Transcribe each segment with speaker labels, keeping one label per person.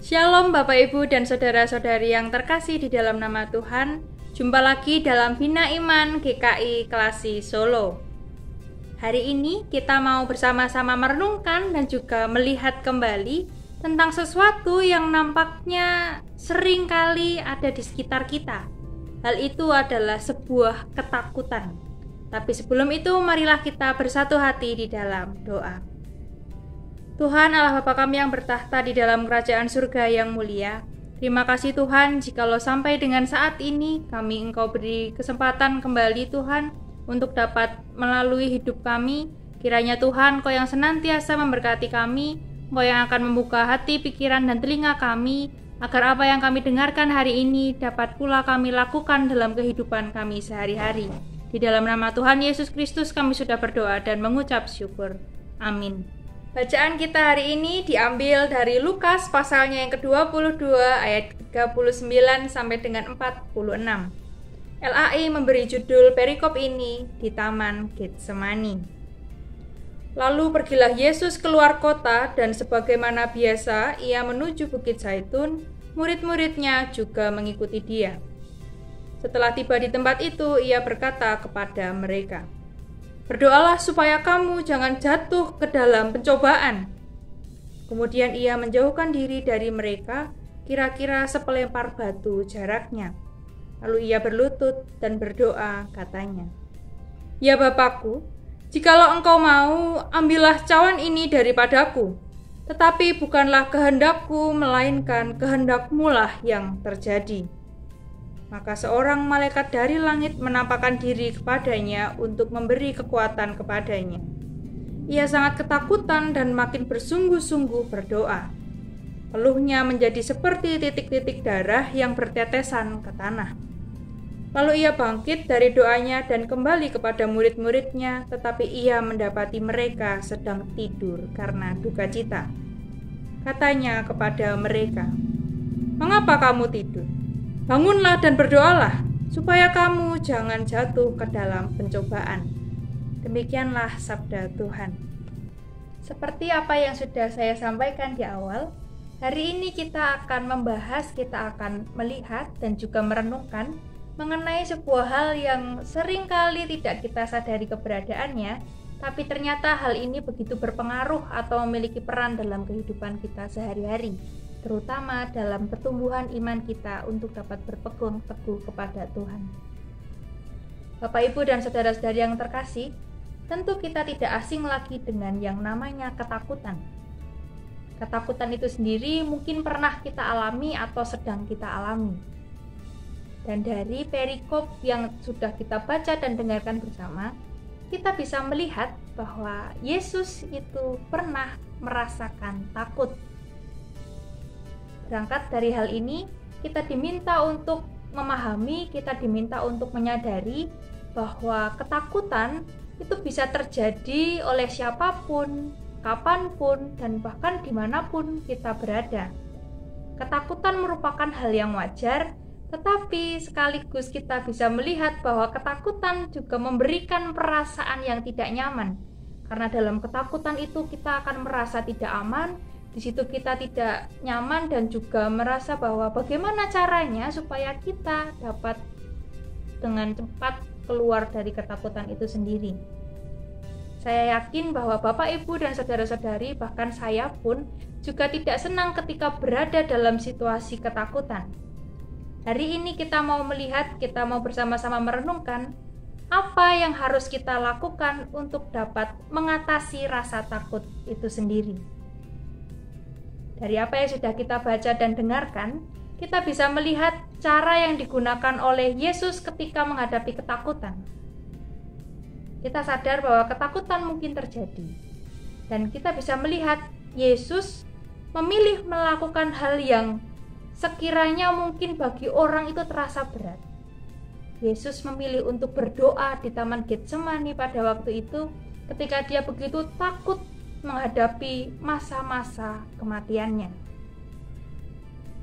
Speaker 1: Shalom Bapak Ibu dan Saudara-saudari yang terkasih di dalam nama Tuhan. Jumpa lagi dalam Bina Iman GKI Klasi Solo. Hari ini kita mau bersama-sama merenungkan dan juga melihat kembali tentang sesuatu yang nampaknya sering kali ada di sekitar kita. Hal itu adalah sebuah ketakutan. Tapi sebelum itu marilah kita bersatu hati di dalam doa. Tuhan Allah Bapa kami yang bertahta di dalam kerajaan surga yang mulia, terima kasih Tuhan jikalau sampai dengan saat ini kami Engkau beri kesempatan kembali Tuhan untuk dapat melalui hidup kami. Kiranya Tuhan Engkau yang senantiasa memberkati kami, Engkau yang akan membuka hati, pikiran dan telinga kami, agar apa yang kami dengarkan hari ini dapat pula kami lakukan dalam kehidupan kami sehari-hari. Di dalam nama Tuhan Yesus Kristus kami sudah berdoa dan mengucap syukur. Amin. Bacaan kita hari ini diambil dari Lukas pasalnya yang ke-22 ayat 39 sampai dengan 46. LAI memberi judul perikop ini di Taman Getsemani. Lalu pergilah Yesus keluar kota dan sebagaimana biasa ia menuju Bukit Zaitun, murid-muridnya juga mengikuti dia. Setelah tiba di tempat itu ia berkata kepada mereka, "Berdoalah supaya kamu jangan jatuh ke dalam pencobaan." Kemudian ia menjauhkan diri dari mereka, kira-kira sepelempar batu jaraknya. Lalu ia berlutut dan berdoa, katanya, "Ya Bapakku, jikalau Engkau mau, ambillah cawan ini daripadaku. Tetapi bukanlah kehendakku, melainkan kehendak-Mu lah yang terjadi." Maka seorang malaikat dari langit menampakkan diri kepadanya untuk memberi kekuatan kepadanya. Ia sangat ketakutan dan makin bersungguh-sungguh berdoa. Peluhnya menjadi seperti titik-titik darah yang bertetesan ke tanah. Lalu ia bangkit dari doanya dan kembali kepada murid-muridnya, tetapi ia mendapati mereka sedang tidur karena duka cita. Katanya kepada mereka, "Mengapa kamu tidur? Bangunlah dan berdoalah, supaya kamu jangan jatuh ke dalam pencobaan." Demikianlah sabda Tuhan. Seperti apa yang sudah saya sampaikan di awal, hari ini kita akan membahas, kita akan melihat dan juga merenungkan mengenai sebuah hal yang seringkali tidak kita sadari keberadaannya, tapi ternyata hal ini begitu berpengaruh atau memiliki peran dalam kehidupan kita sehari-hari, terutama dalam pertumbuhan iman kita untuk dapat berpegang teguh kepada Tuhan. Bapak, Ibu, dan saudara-saudari yang terkasih, tentu kita tidak asing lagi dengan yang namanya ketakutan. Ketakutan itu sendiri mungkin pernah kita alami atau sedang kita alami. Dan dari perikop yang sudah kita baca dan dengarkan bersama, kita bisa melihat bahwa Yesus itu pernah merasakan takut. Berangkat dari hal ini, kita diminta untuk memahami, kita diminta untuk menyadari bahwa ketakutan itu bisa terjadi oleh siapapun, kapanpun, dan bahkan dimanapun kita berada. Ketakutan merupakan hal yang wajar, tetapi sekaligus kita bisa melihat bahwa ketakutan juga memberikan perasaan yang tidak nyaman. Karena dalam ketakutan itu kita akan merasa tidak aman, di situ kita tidak nyaman dan juga merasa bahwa bagaimana caranya supaya kita dapat dengan cepat keluar dari ketakutan itu sendiri. Saya yakin bahwa Bapak, Ibu, dan saudara-saudari, bahkan saya pun juga tidak senang ketika berada dalam situasi ketakutan. Hari ini kita mau melihat, kita mau bersama-sama merenungkan apa yang harus kita lakukan untuk dapat mengatasi rasa takut itu sendiri. Dari apa yang sudah kita baca dan dengarkan, kita bisa melihat cara yang digunakan oleh Yesus ketika menghadapi ketakutan. Kita sadar bahwa ketakutan mungkin terjadi, dan kita bisa melihat Yesus memilih melakukan hal yang sekiranya mungkin bagi orang itu terasa berat. Yesus memilih untuk berdoa di Taman Getsemani pada waktu itu ketika dia begitu takut menghadapi masa-masa kematiannya.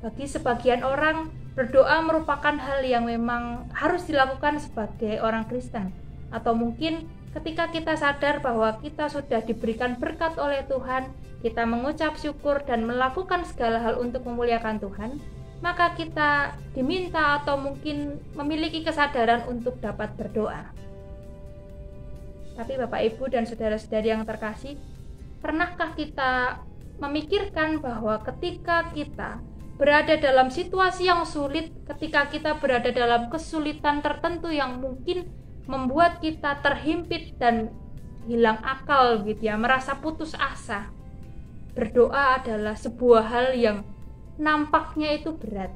Speaker 1: Bagi sebagian orang, berdoa merupakan hal yang memang harus dilakukan sebagai orang Kristen, atau mungkin Ketika kita sadar bahwa kita sudah diberikan berkat oleh Tuhan, kita mengucap syukur dan melakukan segala hal untuk memuliakan Tuhan, maka kita diminta atau mungkin memiliki kesadaran untuk dapat berdoa. Tapi Bapak, Ibu, dan saudara-saudari yang terkasih, pernahkah kita memikirkan bahwa ketika kita berada dalam situasi yang sulit, ketika kita berada dalam kesulitan tertentu yang mungkin membuat kita terhimpit dan hilang akal gitu ya, merasa putus asa, berdoa adalah sebuah hal yang nampaknya itu berat.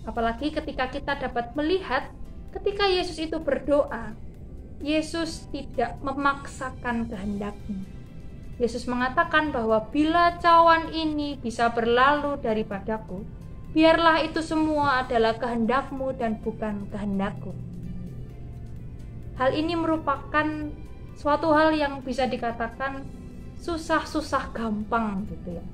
Speaker 1: Apalagi ketika kita dapat melihat ketika Yesus itu berdoa, Yesus tidak memaksakan kehendaknya. Yesus mengatakan bahwa bila cawan ini bisa berlalu daripadaku, biarlah itu semua adalah kehendakmu dan bukan kehendakku. Hal ini merupakan suatu hal yang bisa dikatakan susah-susah gampang gitu ya.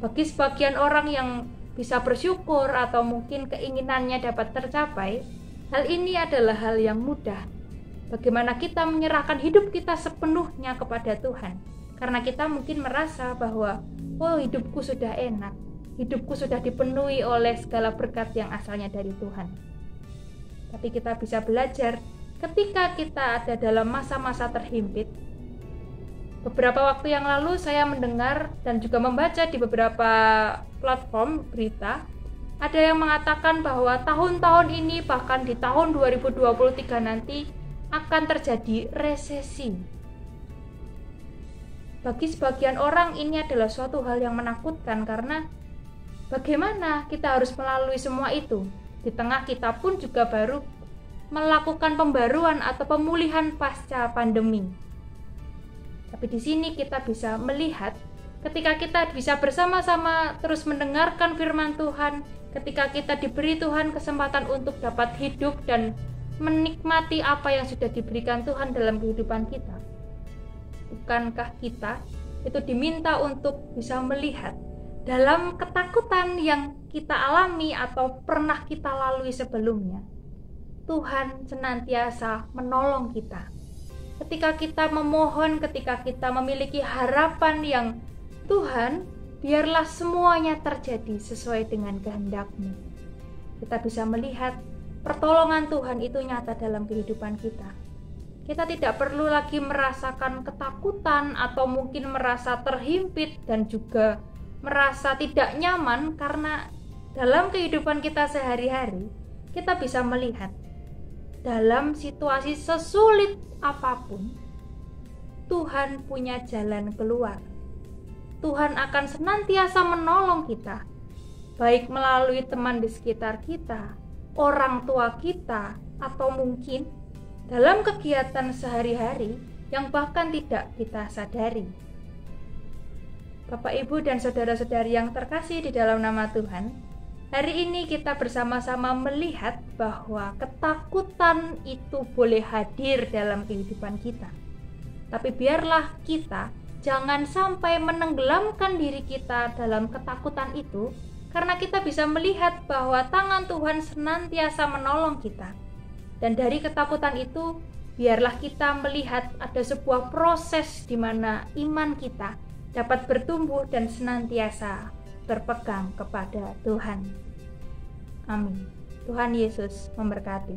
Speaker 1: Bagi sebagian orang yang bisa bersyukur atau mungkin keinginannya dapat tercapai, hal ini adalah hal yang mudah. Bagaimana kita menyerahkan hidup kita sepenuhnya kepada Tuhan. Karena kita mungkin merasa bahwa hidupku sudah enak, hidupku sudah dipenuhi oleh segala berkat yang asalnya dari Tuhan. Tapi kita bisa belajar ketika kita ada dalam masa-masa terhimpit. Beberapa waktu yang lalu saya mendengar dan juga membaca di beberapa platform berita, ada yang mengatakan bahwa tahun-tahun ini, bahkan di tahun 2023 nanti akan terjadi resesi. Bagi sebagian orang ini adalah suatu hal yang menakutkan, karena bagaimana kita harus melalui semua itu di tengah kita pun juga baru melakukan pembaruan atau pemulihan pasca pandemi. Tapi di sini kita bisa melihat ketika kita bisa bersama-sama terus mendengarkan firman Tuhan, ketika kita diberi Tuhan kesempatan untuk dapat hidup dan menikmati apa yang sudah diberikan Tuhan dalam kehidupan kita. Bukankah kita itu diminta untuk bisa melihat dalam ketakutan yang kita alami atau pernah kita lalui sebelumnya, Tuhan senantiasa menolong kita. Ketika kita memohon, ketika kita memiliki harapan yang Tuhan, biarlah semuanya terjadi sesuai dengan kehendak-Mu. Kita bisa melihat pertolongan Tuhan itu nyata dalam kehidupan kita. Kita tidak perlu lagi merasakan ketakutan atau mungkin merasa terhimpit dan juga merasa tidak nyaman, karena dalam kehidupan kita sehari-hari kita bisa melihat dalam situasi sesulit apapun Tuhan punya jalan keluar. Tuhan akan senantiasa menolong kita, baik melalui teman di sekitar kita, orang tua kita, atau mungkin dalam kegiatan sehari-hari yang bahkan tidak kita sadari. Bapak, Ibu, dan saudara-saudari yang terkasih di dalam nama Tuhan, hari ini kita bersama-sama melihat bahwa ketakutan itu boleh hadir dalam kehidupan kita. Tapi biarlah kita jangan sampai menenggelamkan diri kita dalam ketakutan itu, karena kita bisa melihat bahwa tangan Tuhan senantiasa menolong kita. Dan dari ketakutan itu, biarlah kita melihat ada sebuah proses di mana iman kita dapat bertumbuh dan senantiasa berpegang kepada Tuhan. Amin. Tuhan Yesus memberkati.